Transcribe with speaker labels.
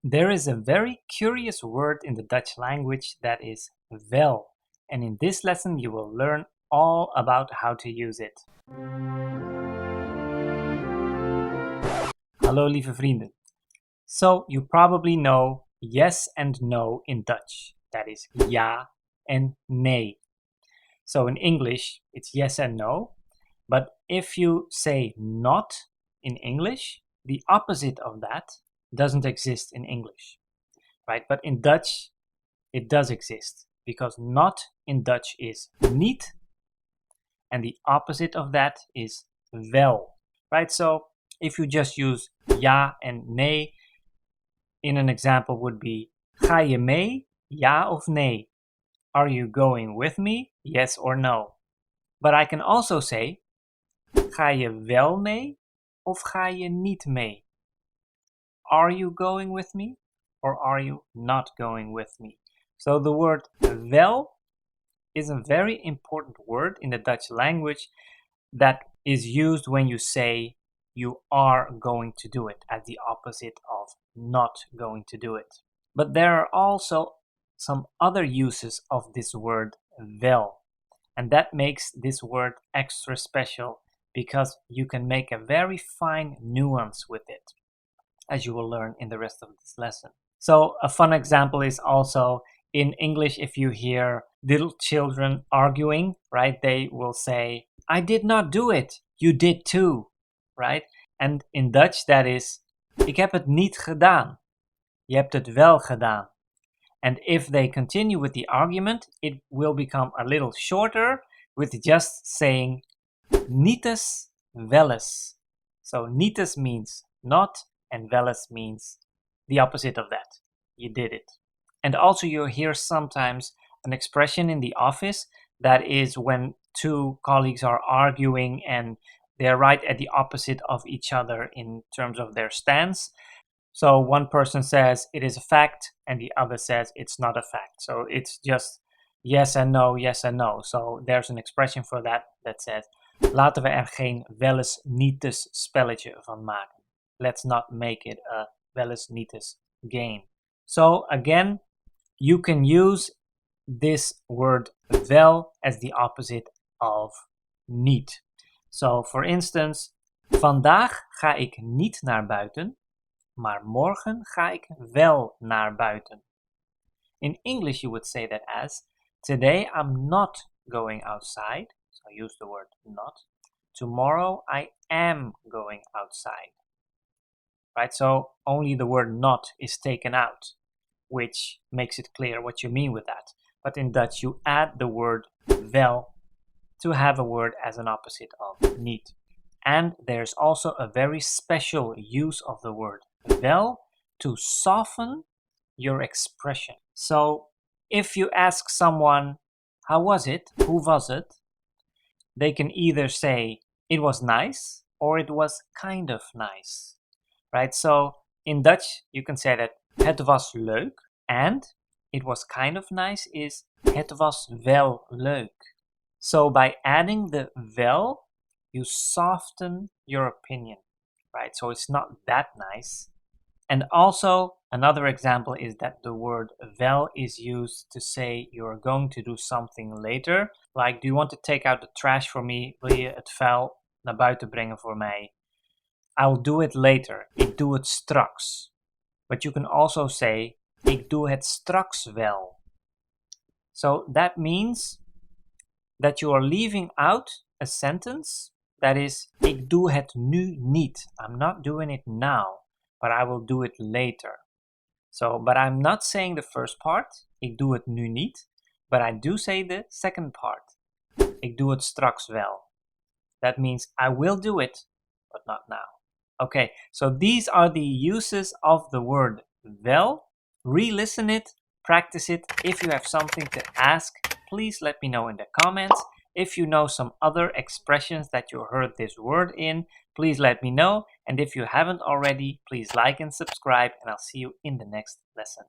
Speaker 1: There is a very curious word in the Dutch language that is wel, and in this lesson you will learn all about how to use it. Hallo lieve vrienden. So you probably know yes and no in Dutch. That is ja and nee. So in English it's yes and no, but if you say not in English, the opposite of that doesn't exist in English, right? But in Dutch it does exist, because not in Dutch is niet, and the opposite of that is wel, right? So if you just use ja and nee, in an example would be ga je mee, ja of nee? Are you going with me, yes or no? But I can also say ga je wel mee of ga je niet mee? Are you going with me or are you not going with me? So the word wel is a very important word in the Dutch language that is used when you say you are going to do it, as the opposite of not going to do it. But there are also some other uses of this word wel, and that makes this word extra special because you can make a very fine nuance with it, as you will learn in the rest of this lesson. So a fun example is also in English, if you hear little children arguing, right, they will say, I did not do it, you did too, right? And in Dutch that is, ik heb het niet gedaan, je hebt het wel gedaan. And if they continue with the argument, it will become a little shorter with just saying nietes welles. So nietes means not, and welles means the opposite of that. You did it. And also you hear sometimes an expression in the office that is when two colleagues are arguing and they're right at the opposite of each other in terms of their stance. So one person says it is a fact and the other says it's not a fact. So it's just yes and no, yes and no. So there's an expression for that that says laten we er geen welles nietes spelletje van maken. Let's not make it a welles nietes game. So again, you can use this word wel as the opposite of niet. So for instance, vandaag ga ik niet naar buiten, maar morgen ga ik wel naar buiten. In English you would say that as, today I'm not going outside, so use the word not. Tomorrow I am going outside. Right, so only the word not is taken out, which makes it clear what you mean with that. But in Dutch you add the word wel to have a word as an opposite of niet. And there's also a very special use of the word wel to soften your expression. So if you ask someone, how was it? Hoe was het? They can either say it was nice or it was kind of nice. Right? So in Dutch you can say that het was leuk, and it was kind of nice is het was wel leuk. So by adding the wel, you soften your opinion, right? So it's not that nice. And also another example is that the word wel is used to say you're going to do something later. Like, do you want to take out the trash for me? Wil je het vuil naar buiten brengen voor mij? I'll do it later. Ik doe het straks. But you can also say, ik doe het straks wel. So that means that you are leaving out a sentence that is, ik doe het nu niet. I'm not doing it now, but I will do it later. So, but I'm not saying the first part, ik doe het nu niet, but I do say the second part, ik doe het straks wel. That means I will do it, but not now. Okay, so these are the uses of the word wel. Re-listen it, practice it. If you have something to ask, please let me know in the comments. If you know some other expressions that you heard this word in, please let me know. And if you haven't already, please like and subscribe, and I'll see you in the next lesson.